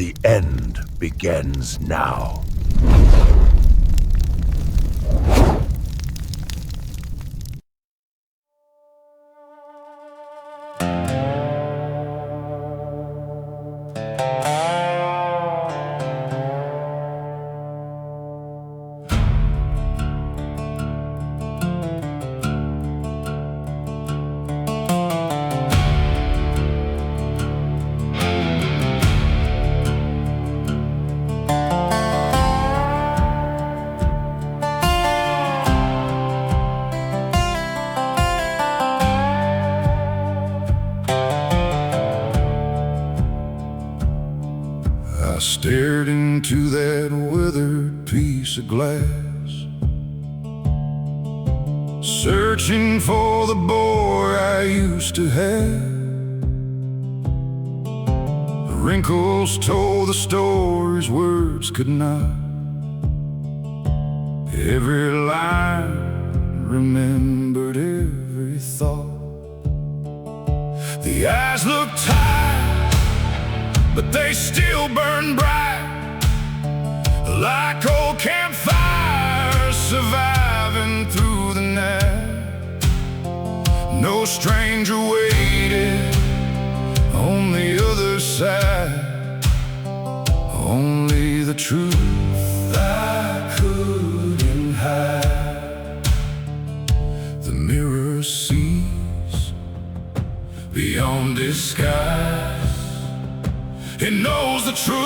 The end begins now. I stared into that withered piece of glass, searching for the boy I used to have. The wrinkles told the stories words could not. Every line remembered every thought. The eyes looked tired, but they still burn bright, like old campfires surviving through the night. No stranger waited on the other side, only the truth I couldn't hide. The mirror sees beyond disguise. It knows the truth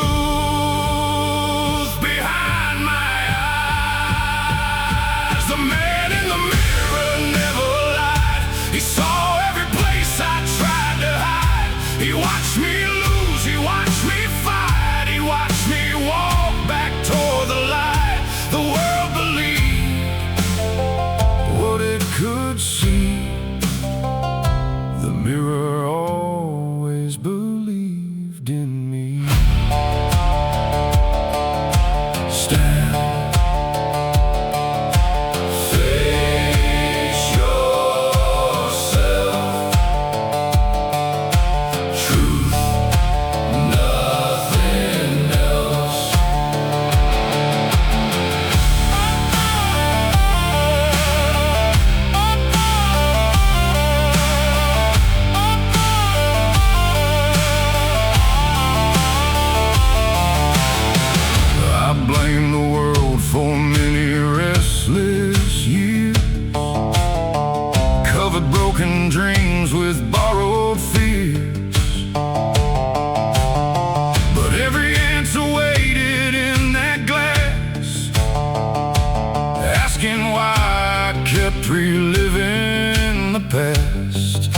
behind my eyes. The man in the mirror never lied. He saw every place I tried to hide. He watched me lose, he watched me fight. He watched me walk back toward the light. The world believed what it could see. The mirror always believed in me. For many restless years, covered broken dreams with borrowed fears. But every answer waited in that glass, asking why I kept reliving the past.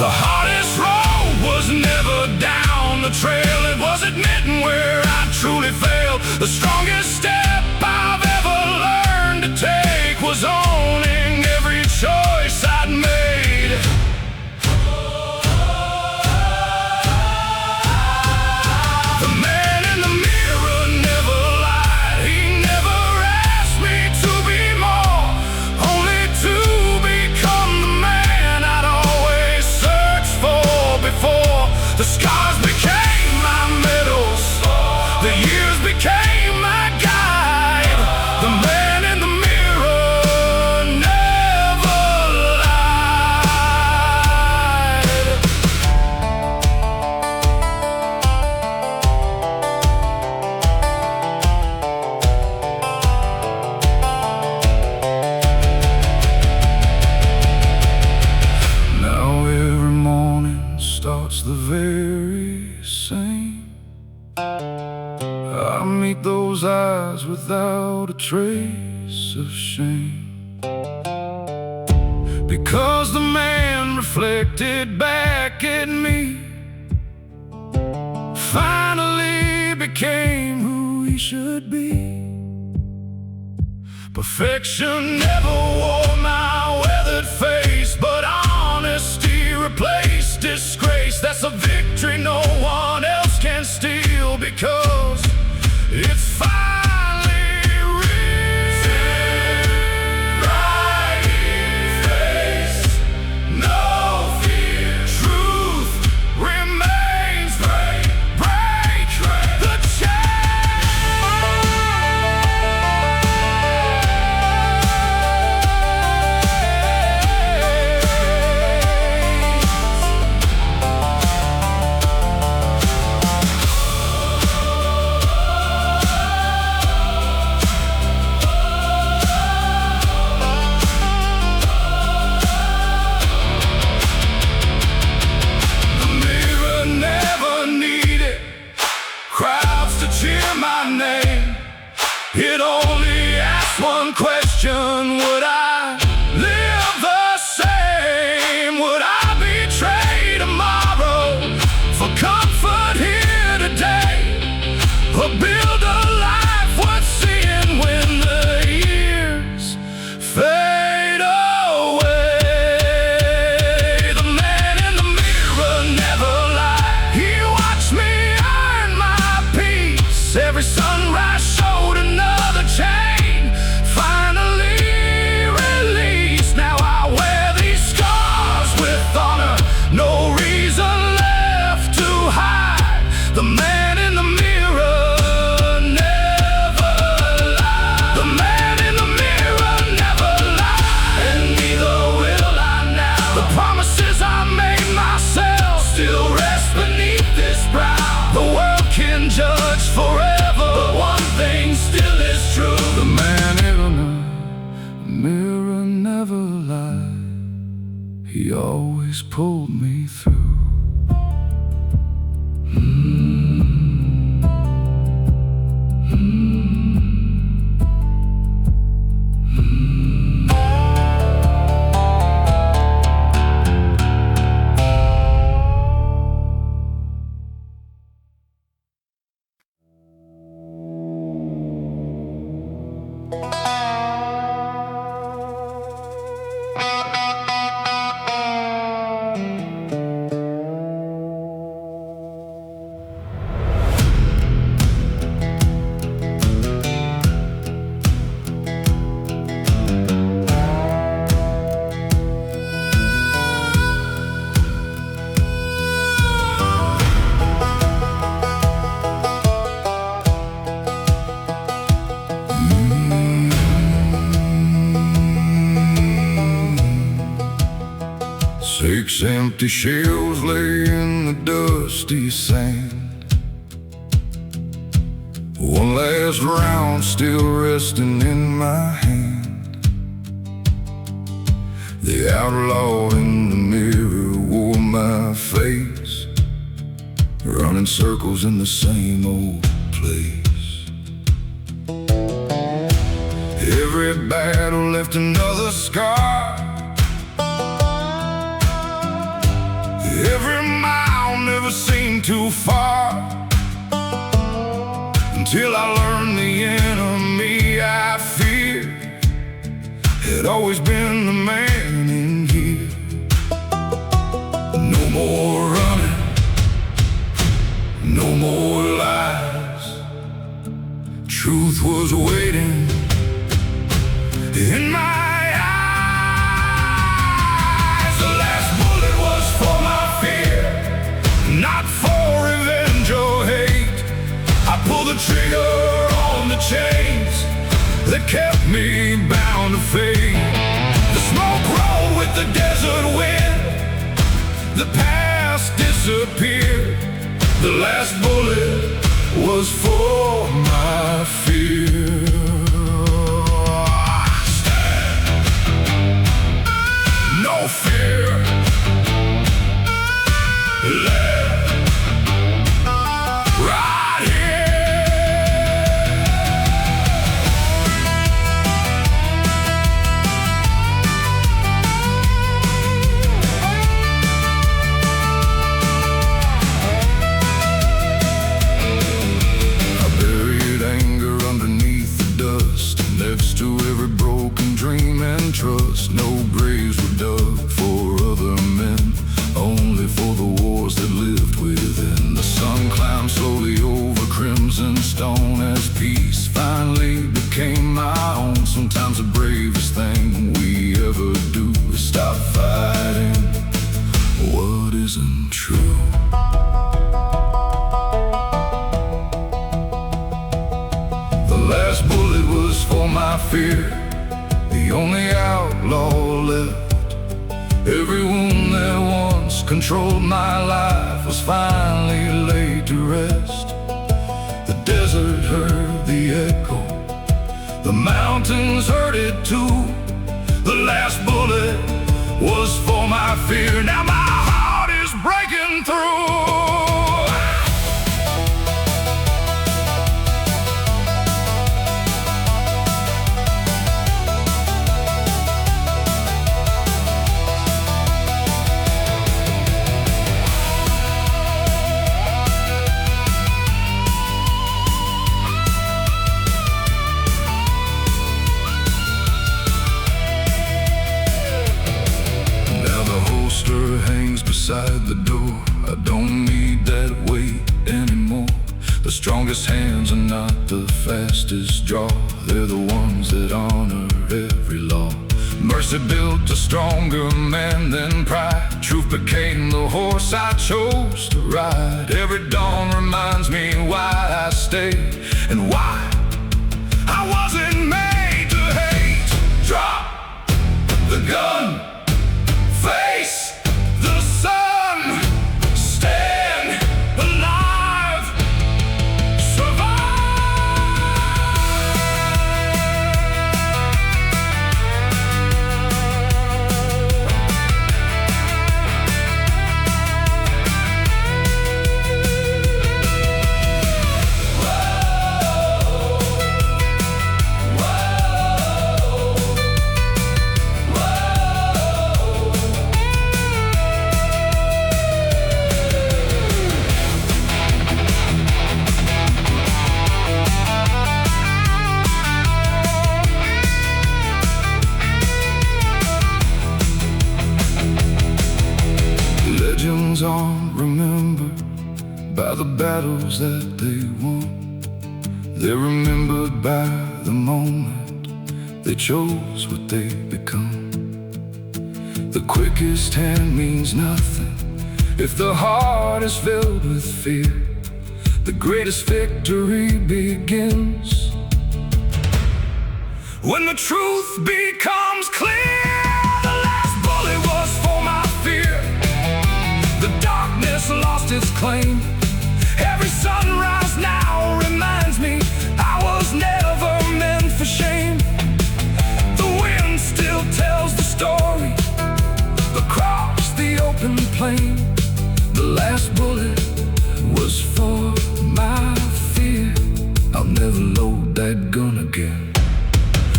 The hardest road was never down the trail. It was admitting where I truly failed. The strongest step I've ever learned to take was owning every choice I'd made. The man in the mirror never lied. He never asked me to be more, only to become the man I'd always searched for before. The scars became my medals, the years became my guide. The man in the mirror never lied. Now every morning starts the very same. I meet those eyes without a trace of shame, because the man reflected back at me finally became who he should be. Perfection never wore my weathered face, but honesty replaced disgrace. That's a victory no one else can steal, because it's finally real. Right face, no fear. Truth remains brave. It only asks one question: would I live the same? Would I betray tomorrow for comfort here today? Or build a life worth seeing when the years fade away? The man in the mirror never lied. He watched me earn my peace. Every sunrise showed another chain, finally released. Now I wear these scars with honor, no reason left to hide. The man in the mirror never lied. The man in the mirror never lied, and neither will I now. The promises I made myself still rest beneath this brow. The world can judge forever, but one thing still is true: the man in the mirror never lied. He always pulled me through. Six empty shells lay in the dusty sand. One last round still resting in my hand. The outlaw in the mirror wore my face, running circles in the same old place. Every battle left another scar. Every mile never seemed too far, until I learned the enemy I feared had always been the man in here. No more running, no more lies. Truth was waiting in my trigger on the chains that kept me bound to fate. The smoke rolled with the desert wind, the past disappeared. The last bullet was for my fear. No fear left. Trust, no graves were dug for other men, only for the wars that lived within. The sun climbed slowly over crimson stone as peace finally became my own. Sometimes the bravest thing we ever do is stop fighting what isn't true. The last bullet was for my fear, the only outlaw left. Every wound that once controlled my life was finally laid to rest. The desert heard the echo, the mountains heard it too. The last bullet was for my fear. Now my heart is breaking through. The strongest hands are not the fastest draw. They're the ones that honor every law. Mercy built a stronger man than pride. Truth became the horse I chose to ride. Every dawn reminds me why I stay and why I wasn't made to hate. Drop the gun, face the sun, stand alive, legends aren't remembered by the battles that they won. They're remembered by the moment they chose what they become. The quickest hand means nothing if the heart is filled with fear. The greatest victory begins when the truth becomes clear. The last bullet was for my fear. The darkness lost its claim. Every sunrise now reminds me I was never meant for shame. The wind still tells the story across the open plain. The last bullet was for my fear. I'll never load that gun again.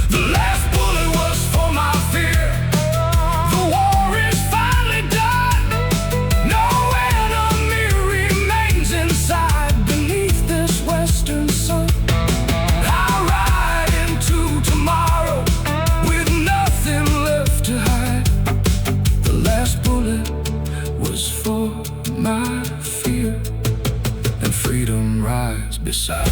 The last bullet was for my fear. The war is finally done. No enemy remains inside beneath this western sun. I ride into tomorrow with nothing left to hide. The last bullet was for my fear, and freedom rides beside.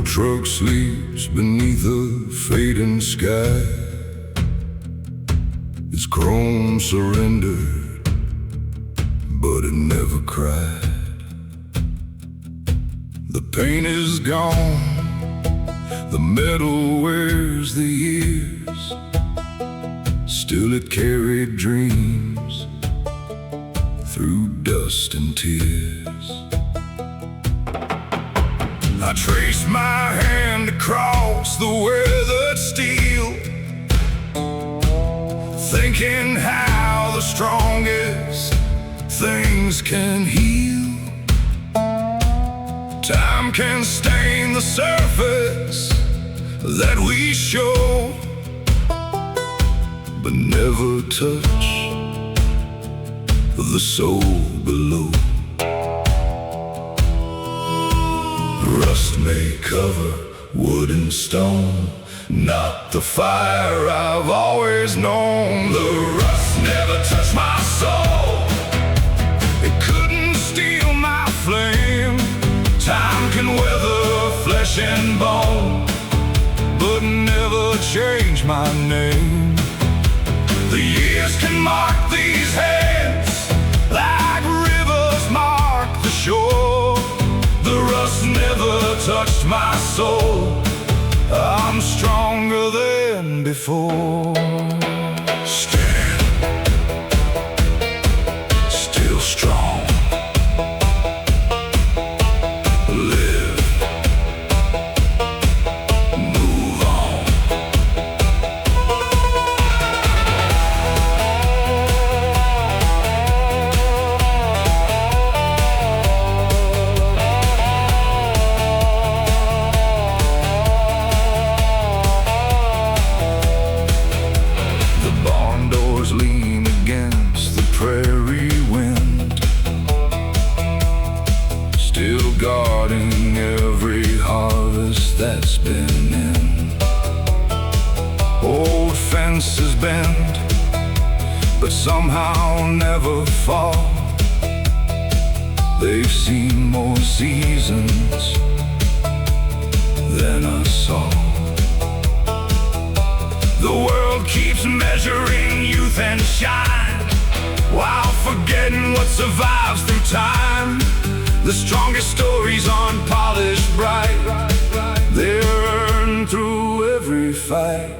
Truck sleeps beneath a fading sky. Its chrome surrendered, but it never cried. The paint is gone, the metal wears the years. Still it carried dreams through dust and tears. I traced my hand across the weathered steel, thinking how the strongest things can heal. Time can stain the surface that we show, but never touch the soul below. Rust may cover wood and stone, not the fire I've always known. The rust never touched my soul. It couldn't flesh and bone, but never change my name. The years can mark these hands like rivers mark the shore. The rust never touched my soul. I'm stronger than before. Stand, still strong. Live, move on. Lean against the prairie wind, still guarding every harvest that's been in. Old fences bend, but somehow never fall. They've seen more seasons than us all. The world keeps measuring youth and shine, while forgetting what survives through time. The strongest stories aren't polished bright, they're earned through every fight.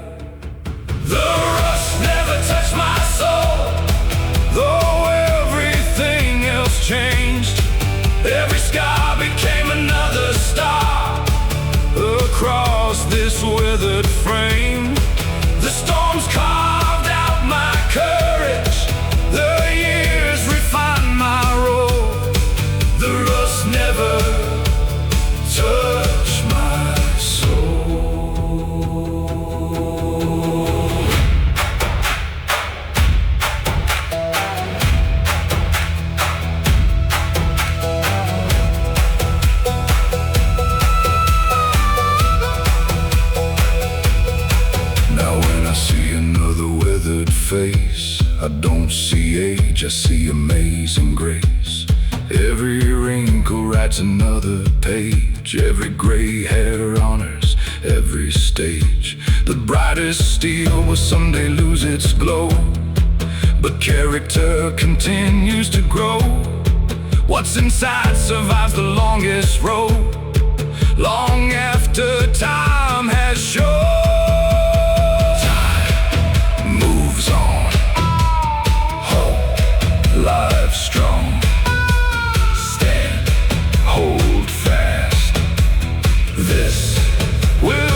The rust never touched my soul, though everything else changed. Every scar became another star across this withered frame. The storms carved out my courage, the years refined my road. The rust never touched my soul. Face, I don't see age, I see amazing grace. Every wrinkle writes another page, every gray hair honors every stage. The brightest steel will someday lose its glow, but character continues to grow. What's inside survives the longest road, long after time has shown. Live strong, stand, hold fast. This will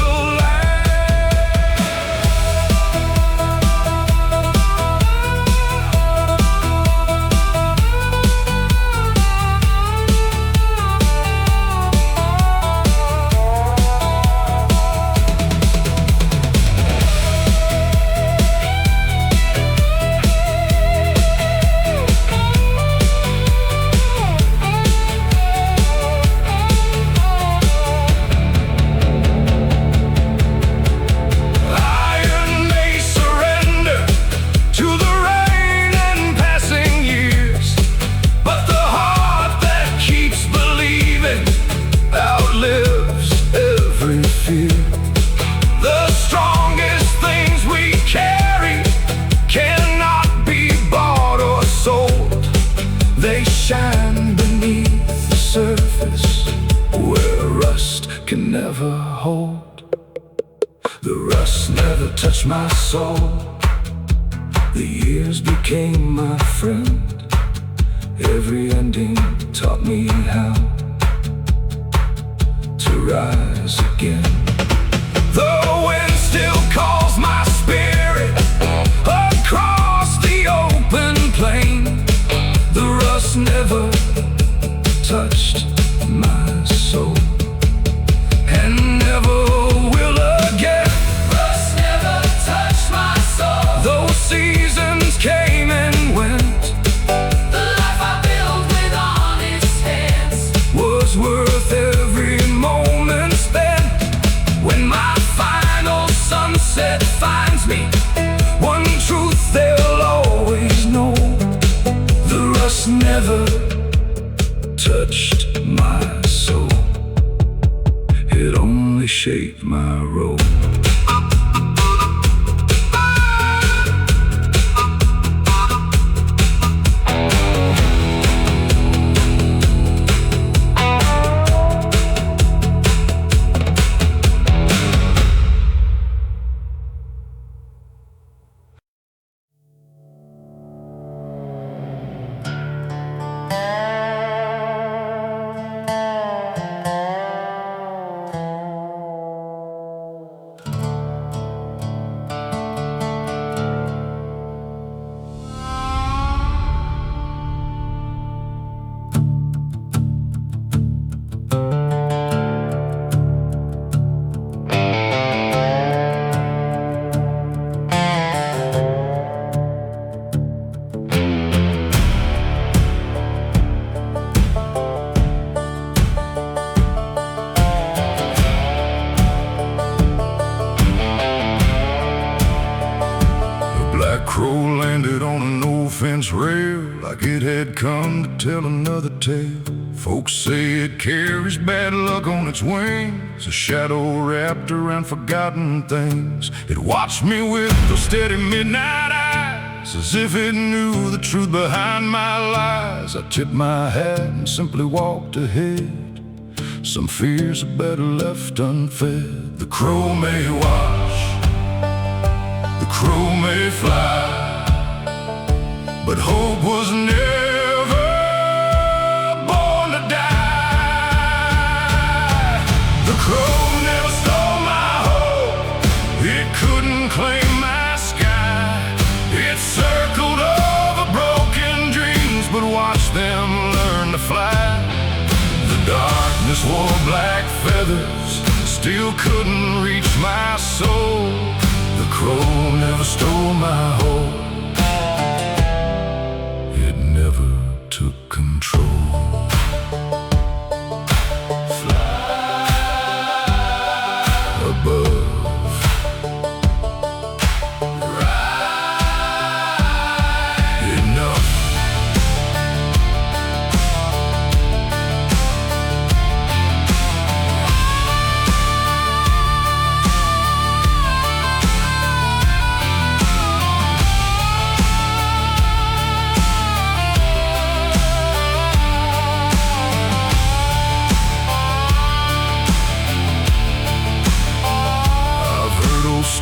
shine beneath the surface where rust can never hold. The rust never touched my soul. The years became my friend. Every ending taught me how to rise again. The wind still calls my spirit across the open plain. The rust never touched my soul, and never will again. Rust never touched my soul. Those seasons came and went. The life I built with honest hands was worth every moment spent. paved my road. Crow landed on an old fence rail like it had come to tell another tale. Folks say it carries bad luck on its wings, a shadow wrapped around forgotten things. It watched me with those steady midnight eyes, as if it knew the truth behind my lies. I tipped my hat and simply walked ahead. Some fears are better left unfed. The crow may wash, the crow may fly, but hope was never born to die. The crow never stole my hope, it couldn't claim my sky. It circled over broken dreams, but watched them learn to fly. The darkness wore black feathers, still couldn't reach my soul. The crow never stole my hope, it never took control. Fly above, right enough.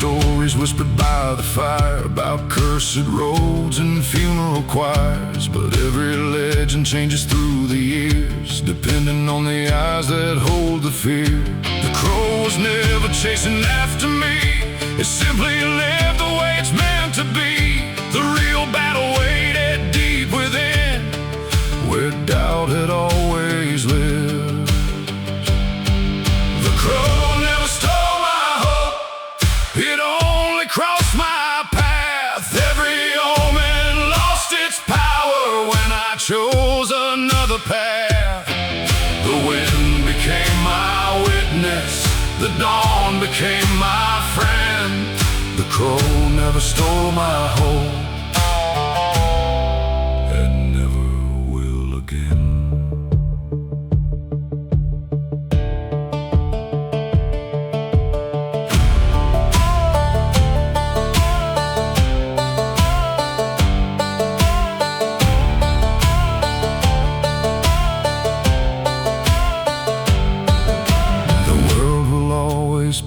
Stories whispered by the fire about cursed roads and funeral choirs, but every legend changes through the years, depending on the eyes that hold the fear. The crow was never chasing after me, it simply lived the way it's meant to be. The real battle waited deep within, where doubt had always lived. The crow never stole my hope, it only crossed my path. Every omen lost its power when I chose another path. The wind became my witness, the dawn became my friend. The crow never stole my hope, and never will again.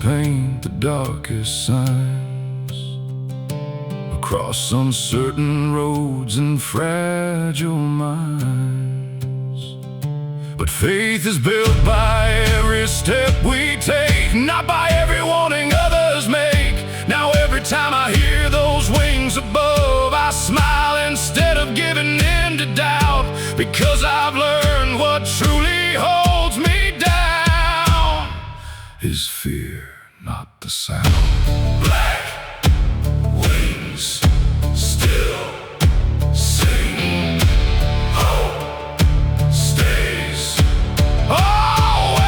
Paint the darkest signs across uncertain roads and fragile minds. But faith is built by every step we take, not by every warning others make. Now every time I hear those wings above, I smile instead of giving in to doubt, because I've learned what truly holds me down is fear, not the sound. Black wings still sing, hope stays always.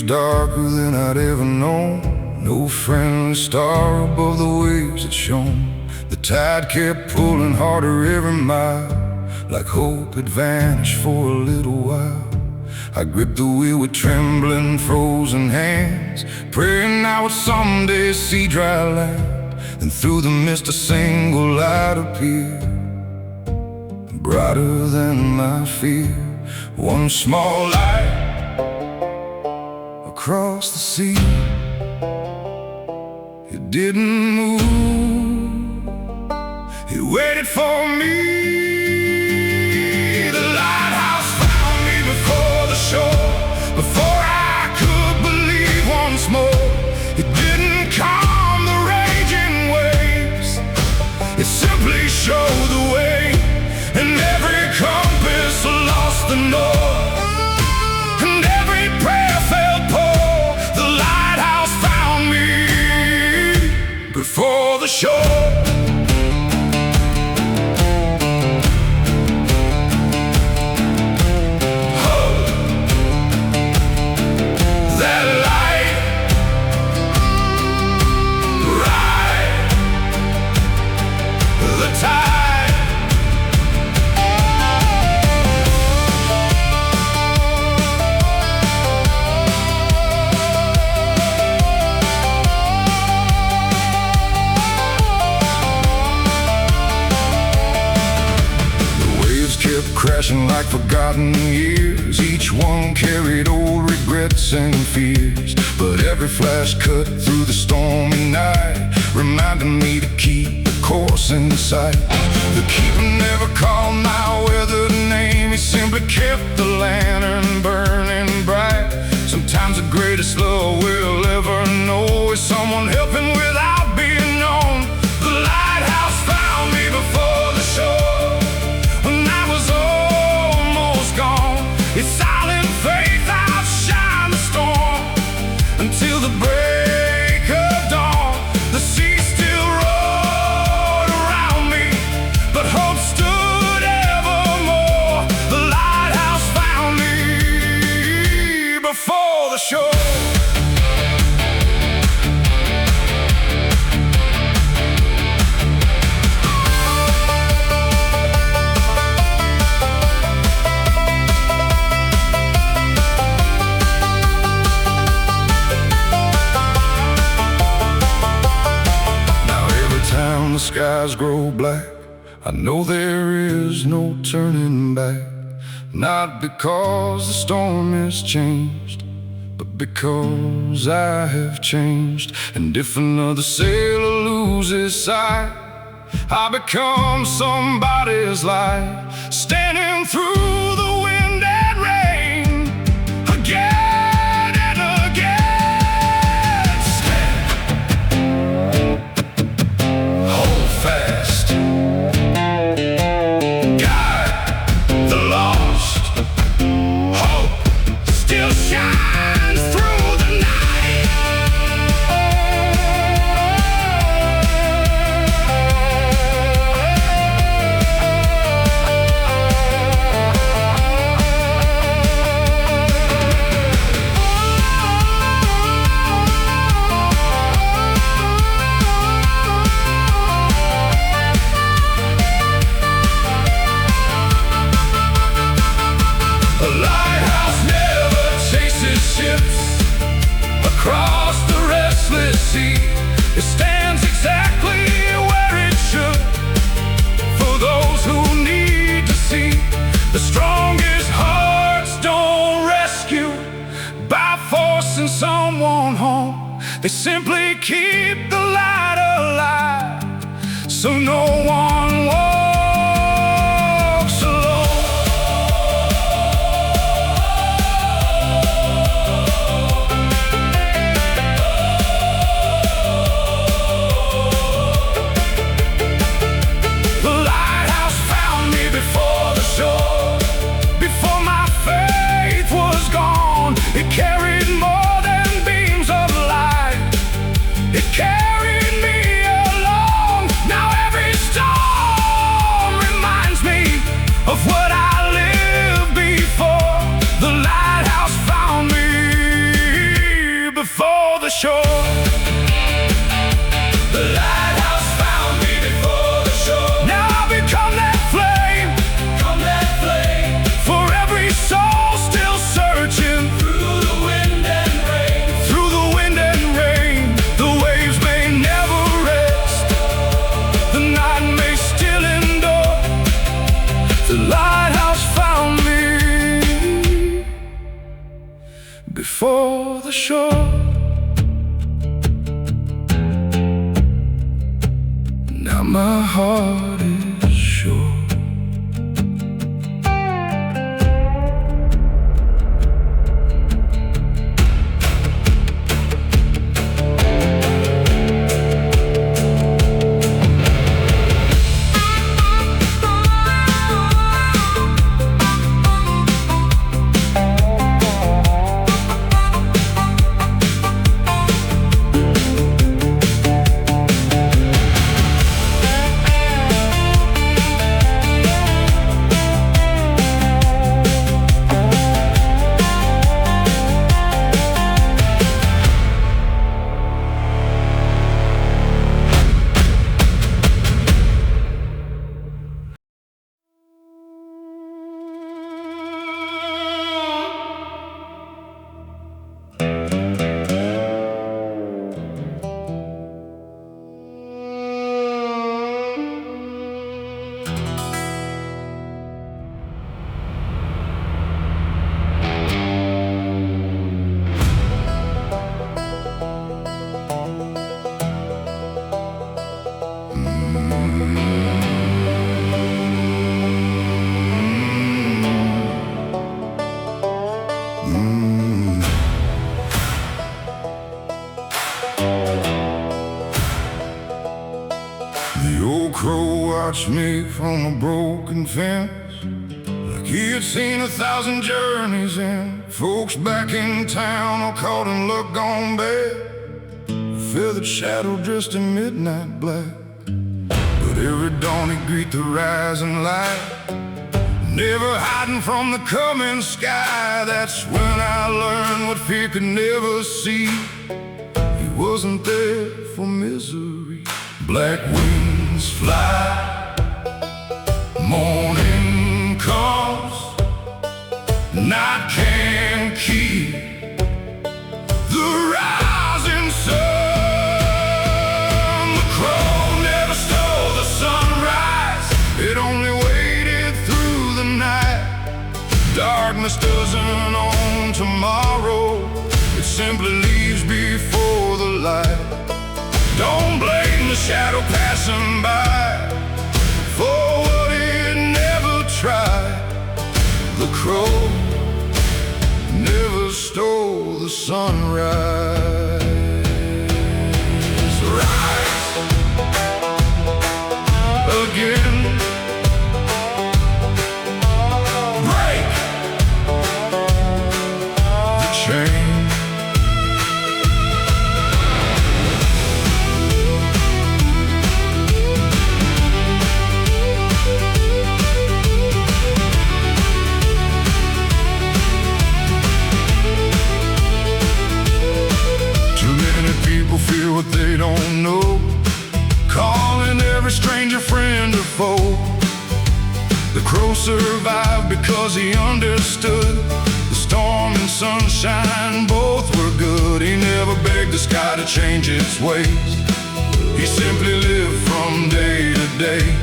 darker than I'd ever known. No friendly star above the waves that shone. The tide kept pulling harder every mile, like hope had vanished for a little while. I gripped the wheel with trembling, frozen hands, praying I would someday see dry land. Then through the mist a single light appeared, brighter than my fear. One small light across the sea. It didn't move, it waited for me. The lighthouse found me before the shore, before I could believe once more. It didn't calm the raging waves, it simply showed the way. And every compass lost the north, and every prayer fell poor. The lighthouse found me before the shore. Crashing like forgotten years, each one carried old regrets and fears. But every flash cut through the stormy night, reminded me to keep the course in sight. The keeper never called my weathered name, he simply kept the lantern burning bright. Sometimes the greatest love we'll ever know is someone helping without being known. The lighthouse found me before the shore, when I was gone. Its silent faith outshined the storm, until the break of dawn. The sea still roared around me, but hope stood evermore. The lighthouse found me before the shore. The skies grow black, I know there is no turning back. Not because the storm has changed, but because I have changed. And if another sailor loses sight, I become somebody's light, standing through the wind and rain again and again. Fast, guide the lost, hope still shines through the night. Across the restless sea, it stands exactly where it should, for those who need to see. The strongest hearts don't rescue by forcing someone home, they simply keep the light alive, so no one walks alone. Before my faith was gone, it carried more than beams of light. It carried me along. Now every star heart is sure. The old crow watched me from a broken fence, like he had seen 1,000 journeys in. Folks back in town all caught in luck gone bad, a feathered shadow dressed in midnight black. But every dawn he'd greet the rising light, never hiding from the coming sky. That's when I learned what fear could never see. He wasn't there for misery. Black wings fly, morning comes, night can't keep the rising sun. The crow never stole the sunrise, it only waited through the night. Darkness doesn't own tomorrow, it simply leaves before the light. Don't blame the shadow passing by for what it never tried. The crow never stole the sunrise. Rise again, break the chain. Fear what they don't know, calling every stranger friend or foe. The crow survived because he understood the storm and sunshine both were good. He never begged the sky to change its ways, he simply lived from day to day.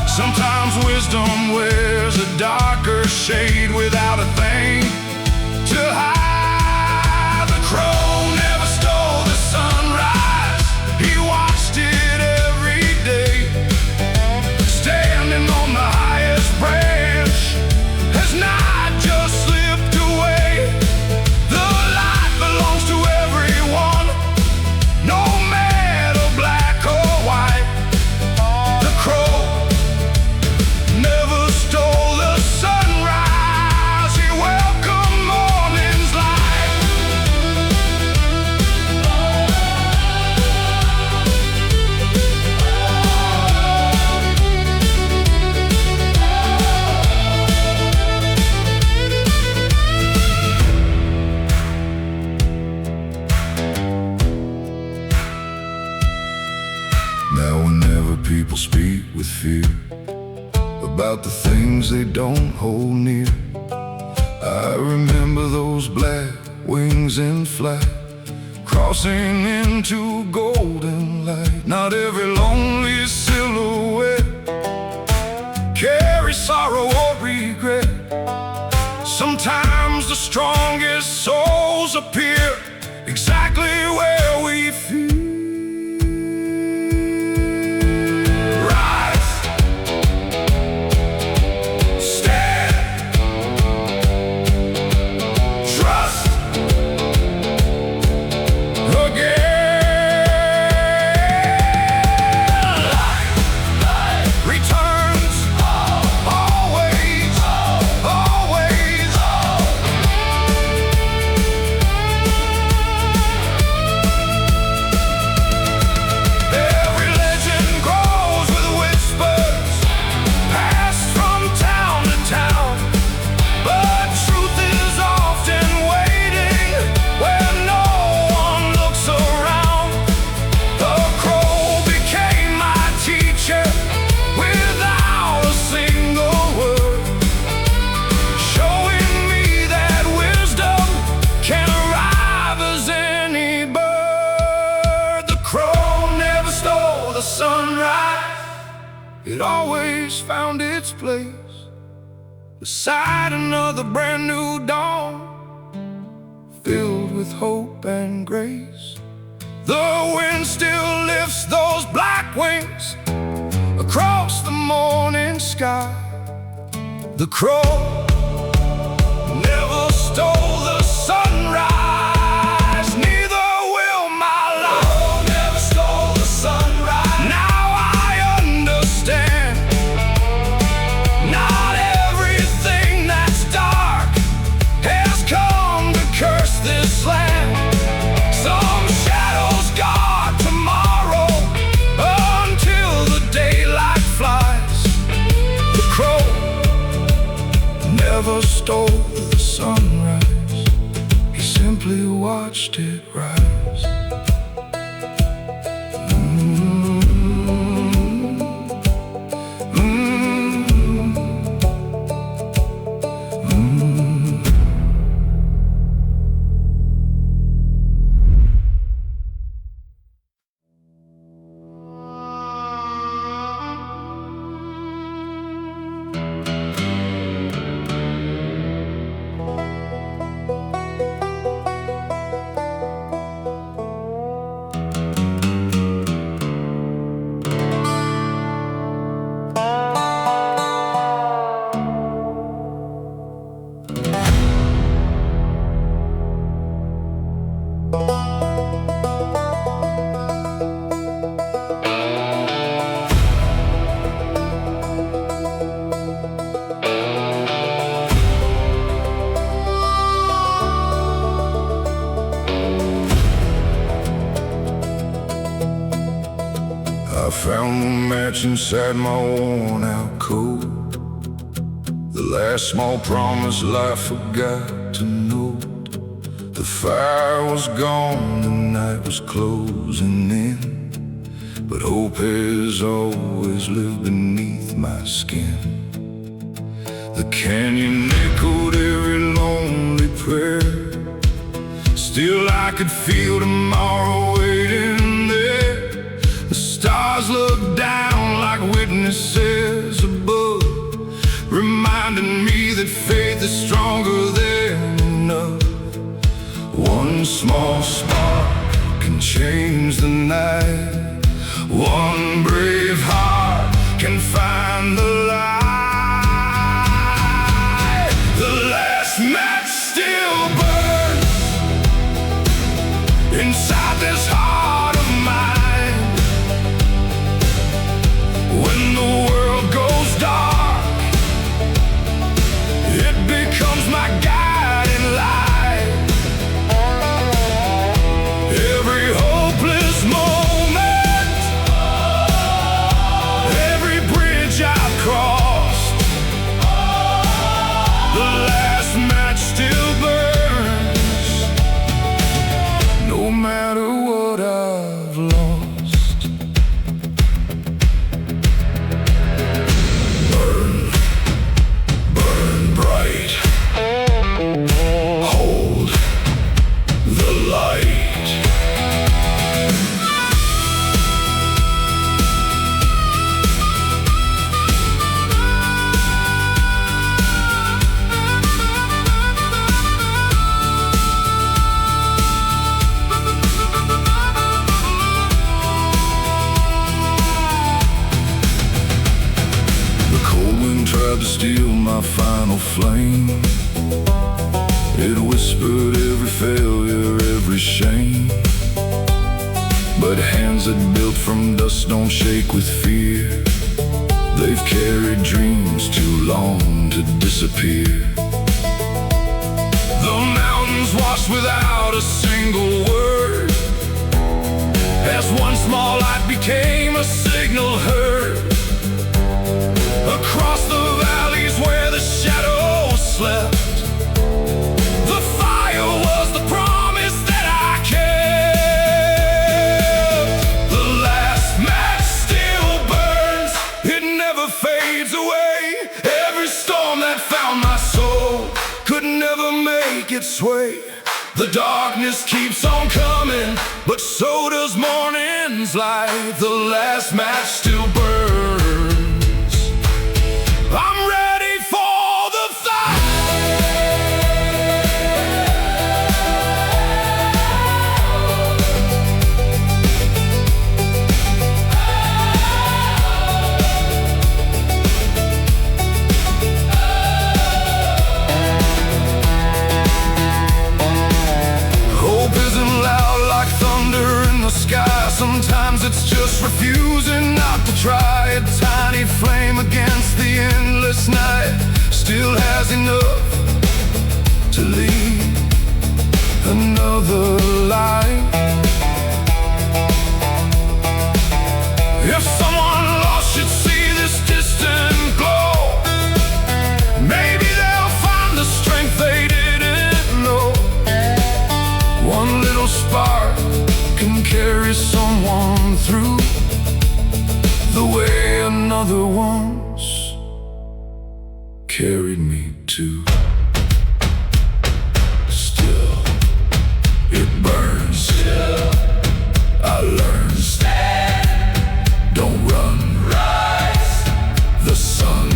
Sometimes wisdom wears a darker shade without a thing to hide. The crow never stole the sunrise, he watched it every day. Standing on the highest branch has not just slipped away. The light belongs to everyone, no matter black or white. The crow never stole the sunrise, he welcomed morning's light. Now whenever people speak with fear about the things they don't hold near, I remember those black wings in flight, crossing into golden light. Not every lonely silhouette carries sorrow or regret. Sometimes the strongest souls appear exactly where we feel. Rise it always found its place beside another brand new dawn, filled with hope and grace. The wind still lifts those black wings across the morning sky. The crow never stole the sunrise, neither will my life. Oh, never stole the sunrise. Now I understand, not everything that's dark has come to curse this land. Some shadows guard tomorrow until the daylight flies. The crow never stole the sunrise, he simply watched it rise. I found the match inside my worn out coat, the last small promise life forgot to note. The fire was gone, the night was closing in, but hope has always lived beneath my skin. The canyon echoed every lonely prayer, still I could feel tomorrow waiting there. The stars looked down like witnesses above, reminding me that faith is stronger than enough. One small spark can change the night, one brave heart can find the light. The last match still burns inside this heart of mine. When the world goes dark, it becomes my guiding light. Every hopeless moment, every bridge I've crossed, the last match still burns, no matter what I've lost. Burn, burn bright, hold the light. The cold wind tried to steal my final flame. It whispered every failure, every shame. But hands that built from dust don't shake with fear. They've carried dreams too long to disappear. The mountains washed without a single word, as one small light became a signal heard. Across the valleys where the shadows slept, the fire was the promise that I kept. The last match still burns, it never fades away. Every storm that found my soul could never make its way. The darkness keeps on coming, but so does morning's light. The last match still burns. another once carried me to. Still, it burns. Still, I learn. Stand. Don't run. Rise. The sun.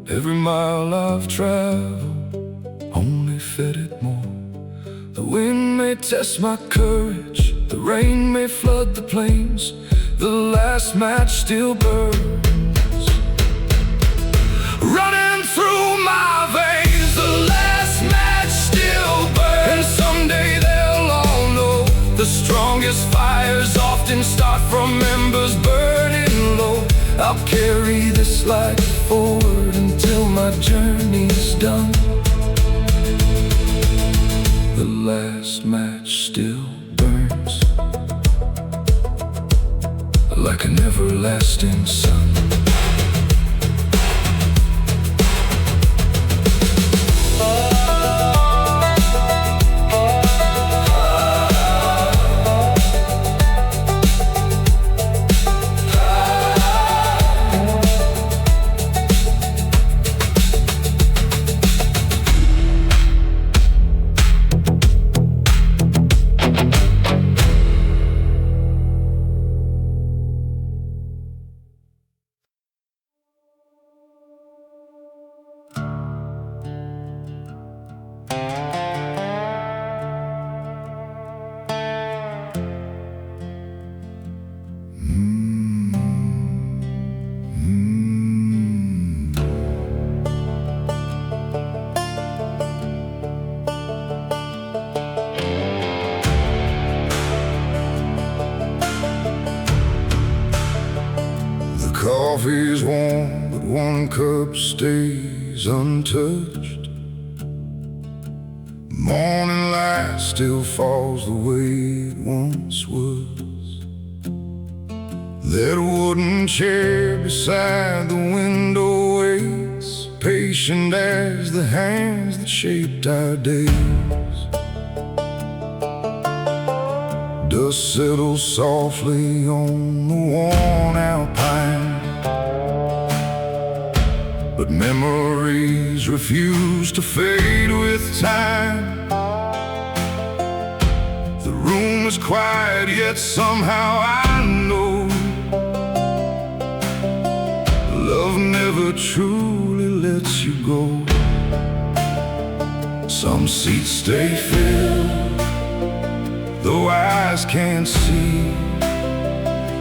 Every mile I've traveled only fed it more. The wind may test my courage, the rain may flood the plains, the last match still burns. Running through my veins, the last match still burns. And someday they'll all know the strongest fires often start from embers burning low. I'll carry this light forward until my journey's done. The last match still burns like an everlasting sun. Coffee's warm, but one cup stays untouched. Morning light still falls the way it once was. That wooden chair beside the window waits, patient as the hands that shaped our days. Dust settles softly on the worn-out pine, but memories refuse to fade with time. The room is quiet, yet somehow I know love never truly lets you go. Some seats stay filled, though eyes can't see.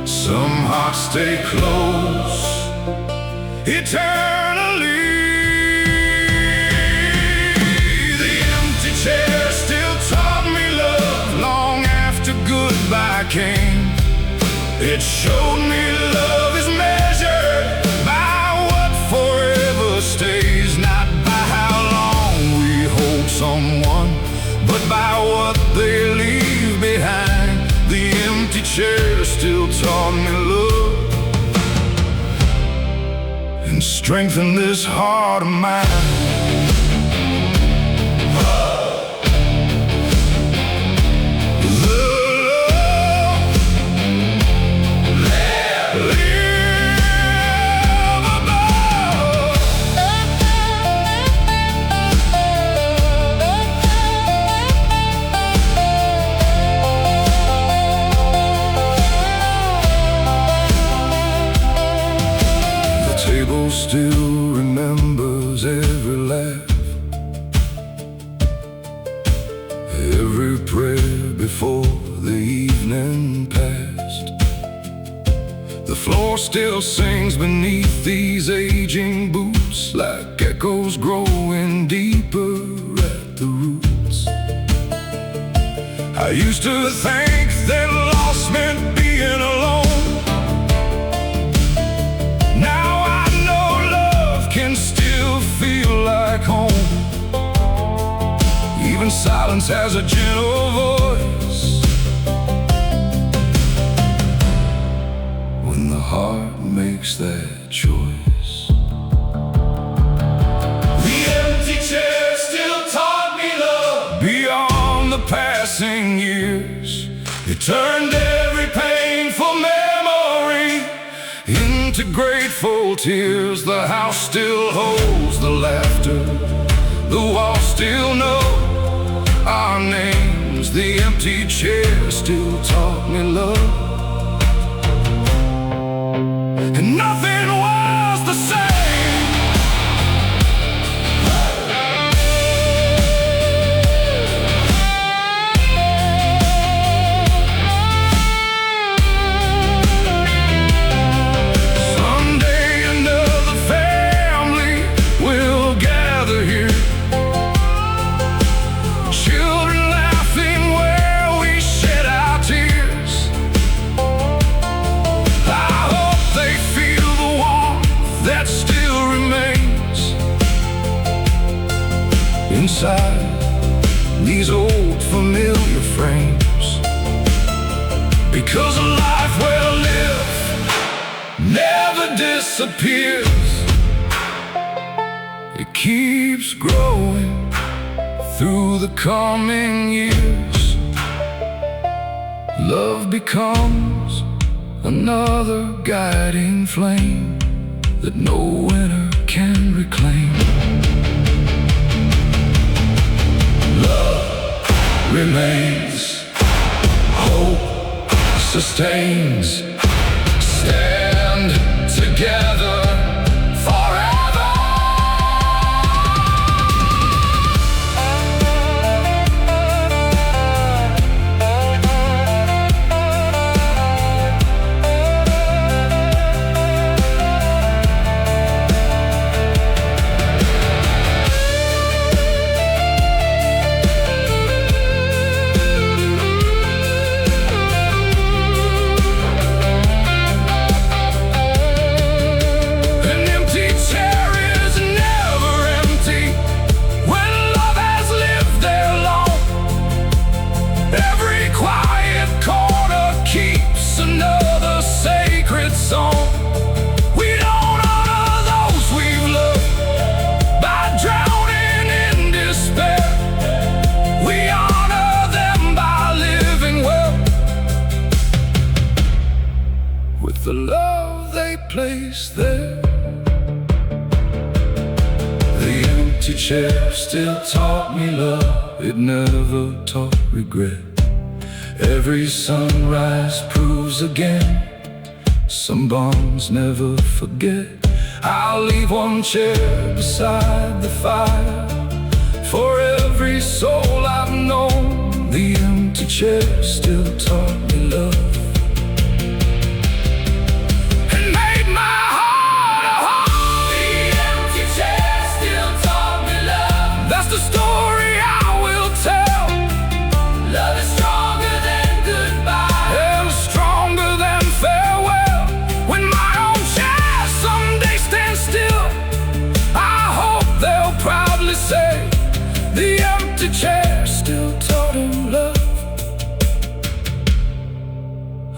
Some hearts stay close eternally. The empty chair still taught me love long after goodbye came. It showed me love is measured by what forever stays, not by how long we hold someone, but by what they leave behind. The empty chair still taught me love and strengthened this heart of mine. still remembers every laugh, every prayer before the evening passed. The floor still sings beneath these aging boots, like echoes growing deeper at the roots. I used to think that loss meant being alone. Now I know love can still feel like home. Even silence has a gentle voice when the heart makes that choice. The empty chair still taught me love. Beyond the passing years, it turned every painful memory into grateful tears. The house still holds the laughter, the walls still know our names. The empty chair still taught me love, and nothing was the same. Someday another family will gather here, children laughing where we shed our tears. I hope they feel the warmth that still remains inside these old familiar frames, because a life well lived never disappears. It keeps growing through the coming years. Love becomes another guiding flame that no winter can reclaim. Love remains, hope sustains. Stand together forever. The love they place there. The empty chair still taught me love, it never taught regret. Every sunrise proves again, some bonds never forget. I'll leave one chair beside the fire for every soul I've known. The empty chair still taught me love. The story I will tell. Love is stronger than goodbye, and stronger than farewell. When my own chair someday stands still, I hope they'll proudly say the empty chair still taught him love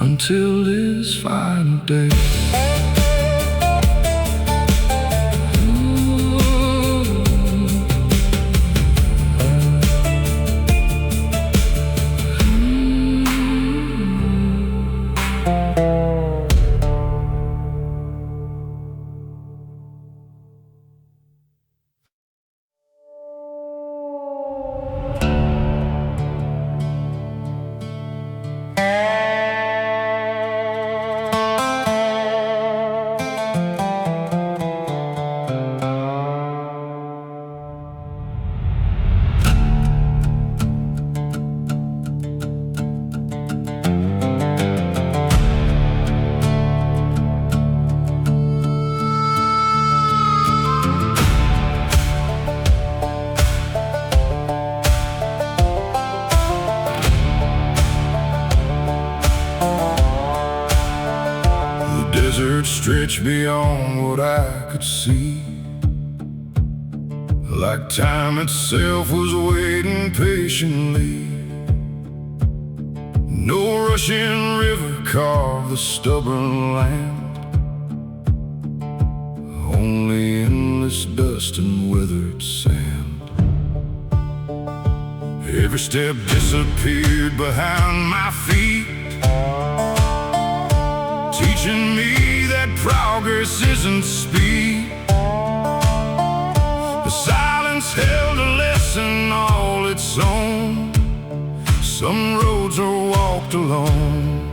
until his final day. stretched beyond what I could see, like time itself was waiting patiently. No rushing river carved the stubborn land, only endless dust and weathered sand. Every step disappeared behind my feet, teaching me that progress isn't speed. The silence held a lesson all its own. Some roads are walked alone.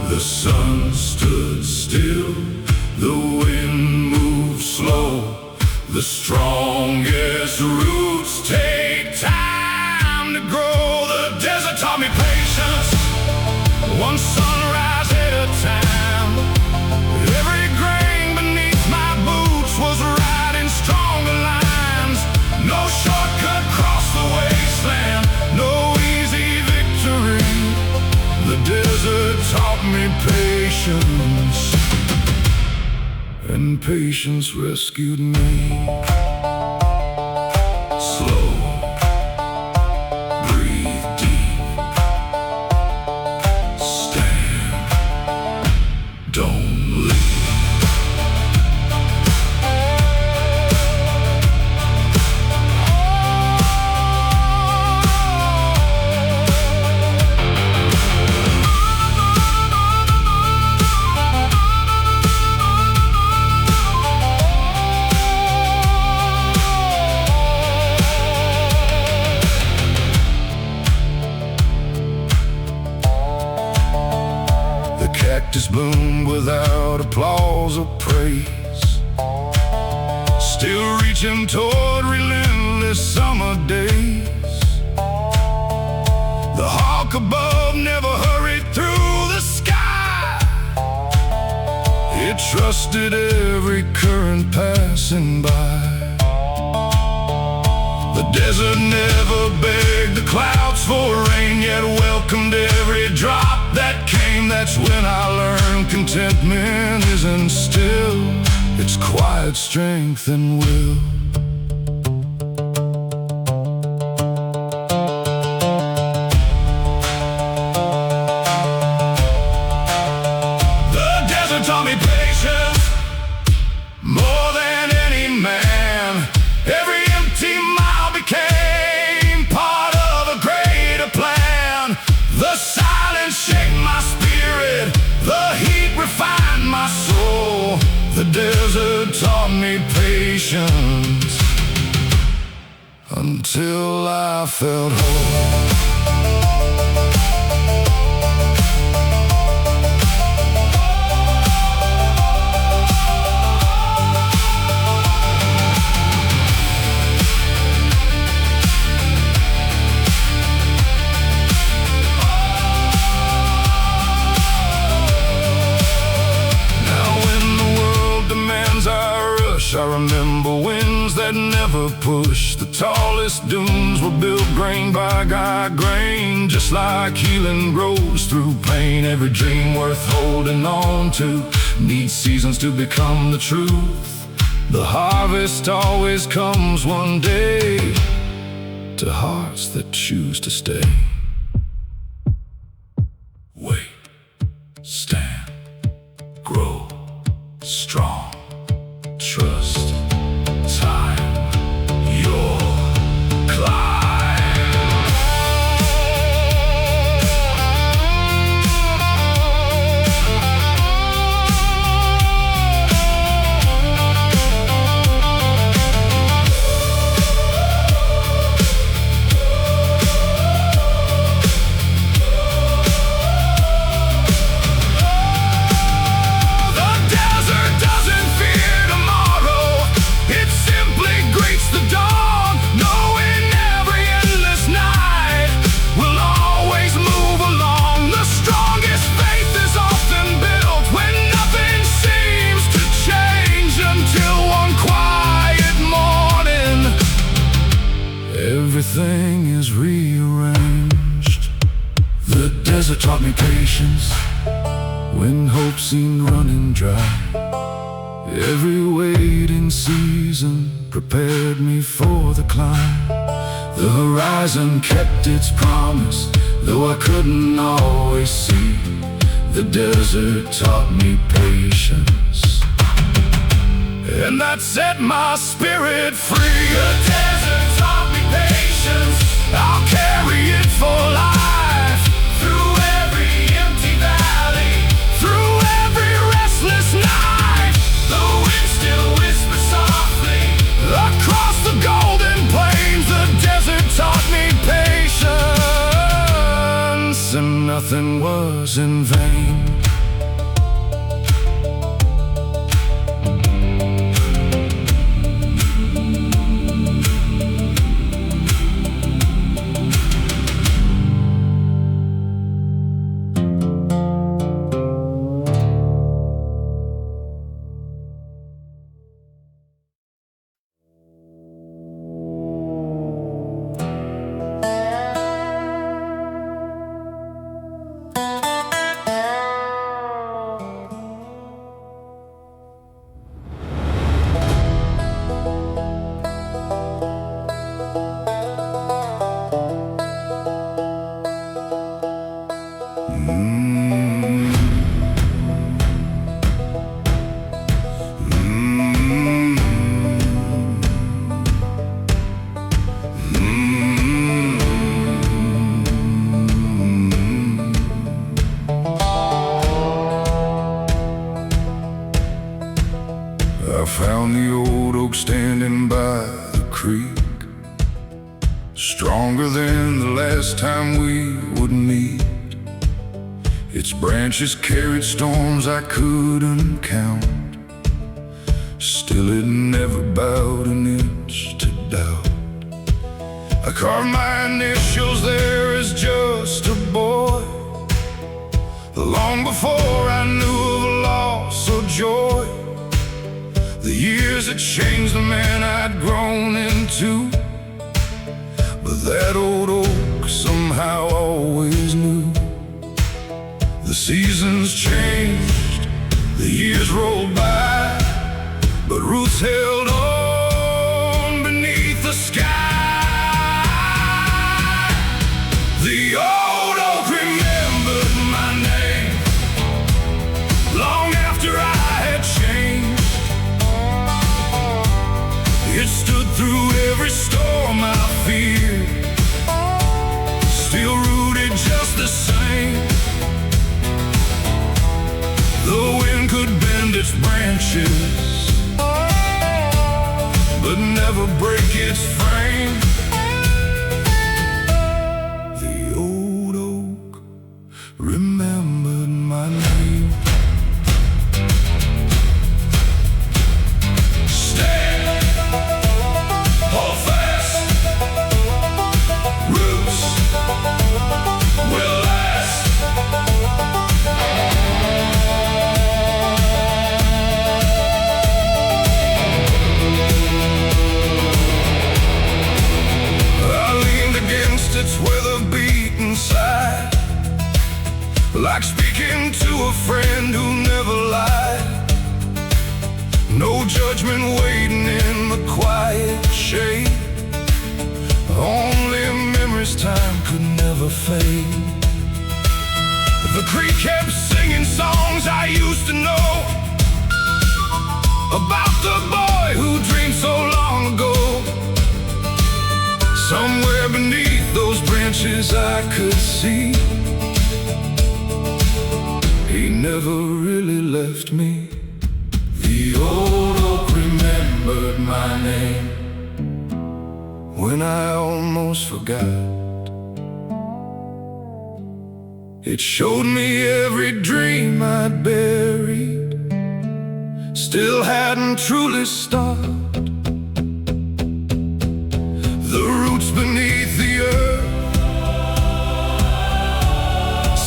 The sun stood still, the wind moved slow. The strongest roots take time to grow. The desert taught me patience, one sunrise at a time. Every grain beneath my boots was riding stronger lines. No shortcut across the wasteland, no easy victory. The desert taught me patience, and patience rescued me. Slow, breathe deep, stand, don't leave. Cactus bloomed without applause or praise, still reaching toward relentless summer days. The hawk above never hurried through the sky. It trusted every current passing by. The desert never begged the clouds for rain, yet welcomed every drop that came. That's when I learned contentment isn't still, it's quiet strength and will. The desert taught me patience more than any man. Every empty mile became part of a greater plan. The silence shaped my spirit, the heat refined my soul. The desert taught me patience until I felt whole. I remember winds that never pushed. The tallest dunes were built grain by grain. Just like healing grows through pain, every dream worth holding on to needs seasons to become the truth. The harvest always comes one day to hearts that choose to stay. Wait, stand, grow strong. Trust time, your climb. Everything is rearranged. The desert taught me patience when hope seemed running dry. dry. Every waiting season prepared me for the climb. The horizon kept its promise, though I couldn't always see. The desert taught me patience, and that set my spirit free. The desert taught me patience, I'll carry it for life. Through every empty valley, through every restless night, the wind still whispers softly across the golden plains. The desert taught me patience, and nothing was in vain. I found the old oak standing by the creek, stronger than the last time we would meet. Its branches carried storms I couldn't count, still it never bowed an inch to doubt. I carved my initials there as just a boy, long before I knew of loss or joy. The years had changed the man I'd grown into, but that old oak somehow always knew. The seasons changed, the years rolled by, but roots held on beneath the sky. The old oak remembered my name long after I had changed. It stood through every storm I feared, still rooted just the same. The wind could bend its branches, but never break its frame. The old oak remembered my name. It's weather-beaten side, like speaking to a friend who never lied. No judgment waiting in the quiet shade, only memories time could never fade. The creek kept singing songs I used to know, about the boy who dreamed so long ago. Somewhere beneath those branches I could see, he never really left me. The old oak remembered my name when I almost forgot. It showed me every dream I'd buried, still hadn't truly stopped. The roots beneath the earth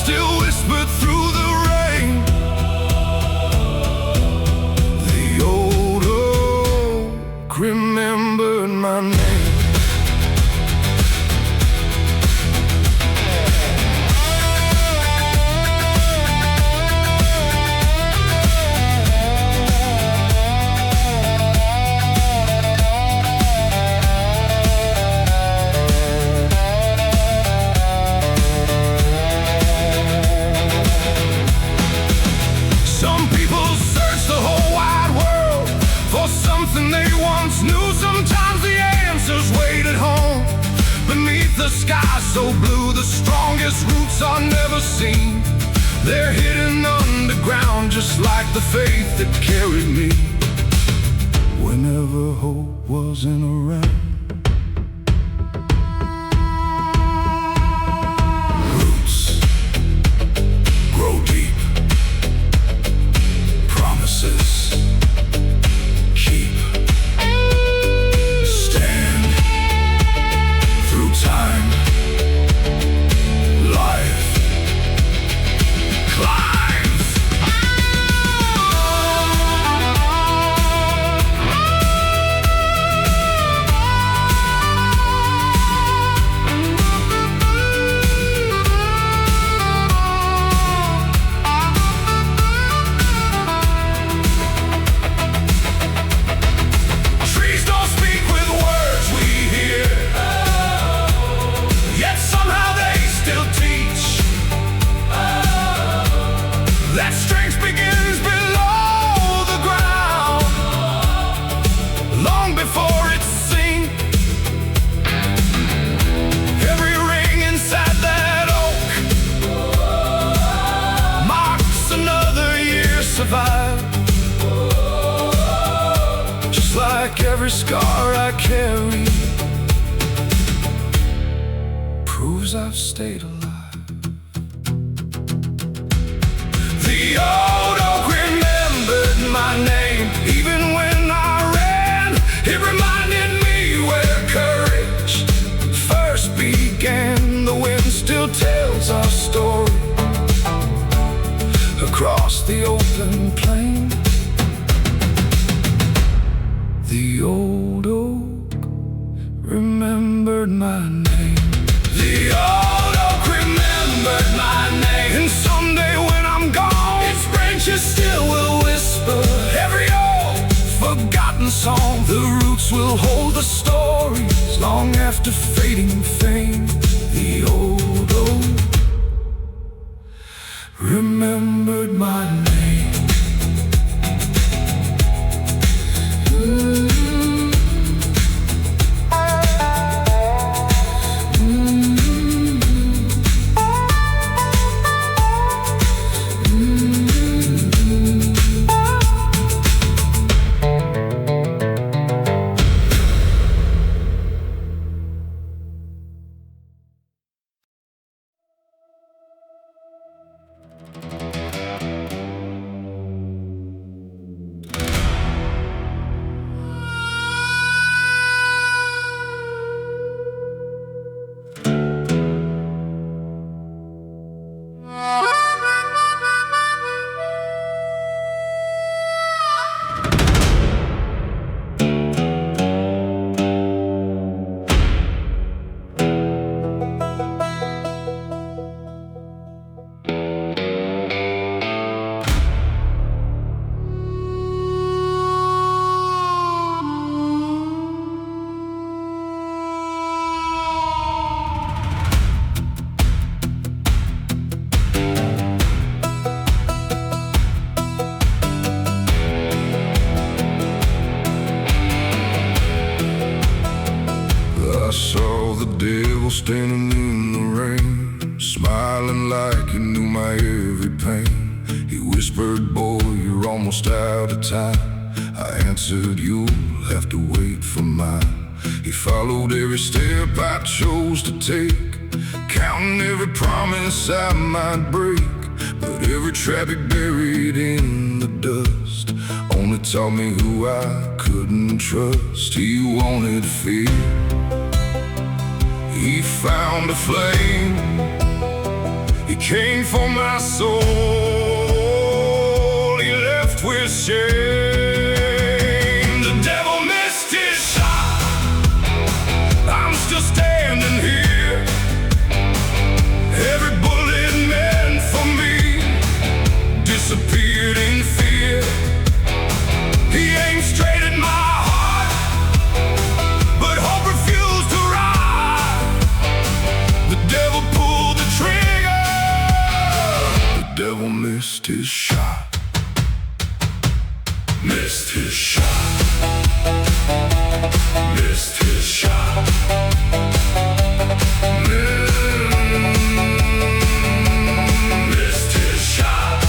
still whispered through the rain. The old oak remembered my name. roots knew sometimes the answers waited home. Beneath the sky so blue, the strongest roots are never seen. They're hidden underground, just like the faith that carried me whenever hope wasn't around. Roots grow deep, promises keep. Stand through time, life climbs. Trees don't speak with words we hear, yet somehow they still teach. That strength begins below the ground, long before it's seen. Every ring inside that oak marks another year survived. Just like every scar I carry proves I've stayed alive. The old oak remembered my name, even when I ran. It reminded me where courage first began. The wind still tells our story across the open plain. The old oak remembered my name. The old oak remembered my name. And someday when I'm gone, its branches still will whisper every old forgotten song. The roots will hold the stories long after fading fame. The old oak remembered my name. I saw the devil standing in the rain, smiling like he knew my every pain. He whispered, boy, you're almost out of time. I answered, you'll have to wait for mine. He followed every step I chose to take, counting every promise I might break. But every trap he buried in the dust only taught me who I couldn't trust. He wanted fear, he found a flame, he came for my soul, he left with shame. The devil missed his shot, I'm still standing here. Every bullet meant for me disappeared in fear. He aimed straight at my heart, but hope refused to rise. The devil pulled the trigger, the devil missed his shot, missed his shot. Missed his shot. Missed his shot.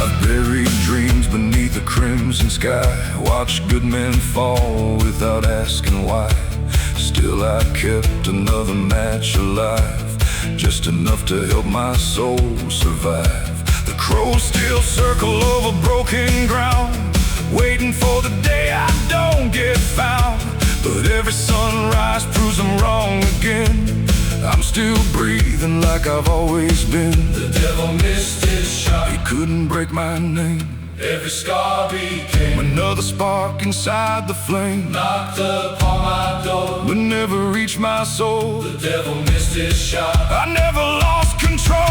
I've buried dreams beneath the crimson sky, watched good men fall without asking why. Still I kept another match alive, just enough to help my soul survive. The crows still circle over broken ground, waiting for the day I don't get found. But every sunrise proves I'm wrong again. I'm still breathing like I've always been. The devil missed his shot. He couldn't break my name. Every scar became another spark inside the flame. Knocked upon my door, but never reached my soul. The devil missed his shot. I never lost control.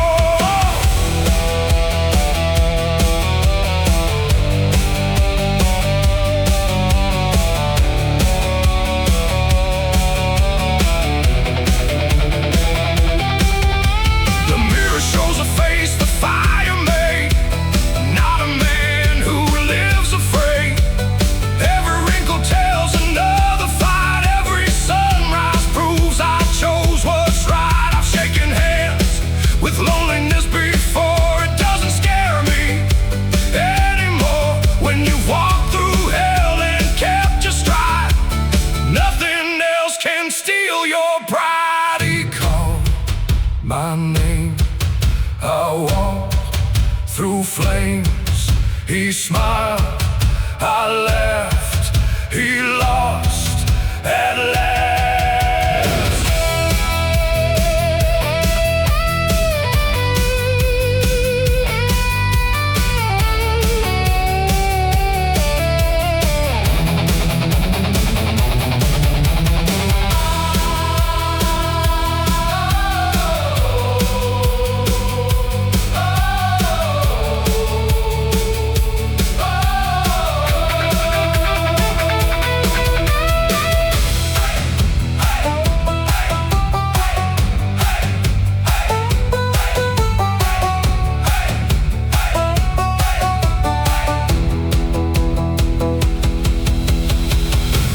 My name, I walk through flames. He smiled, I laughed. He lost at last.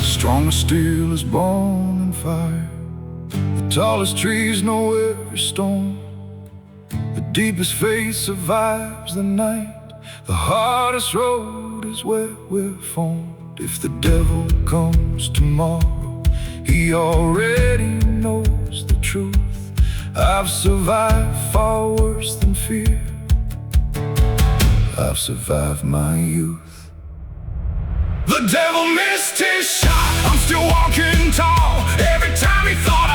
Strongest steel is born in fire. The tallest trees know every storm. The deepest faith survives the night. The hardest road is where we're formed. If the devil comes tomorrow, he already knows the truth. I've survived far worse than fear. I've survived my youth. The devil missed his shot. I'm still walking tall. Every time he thought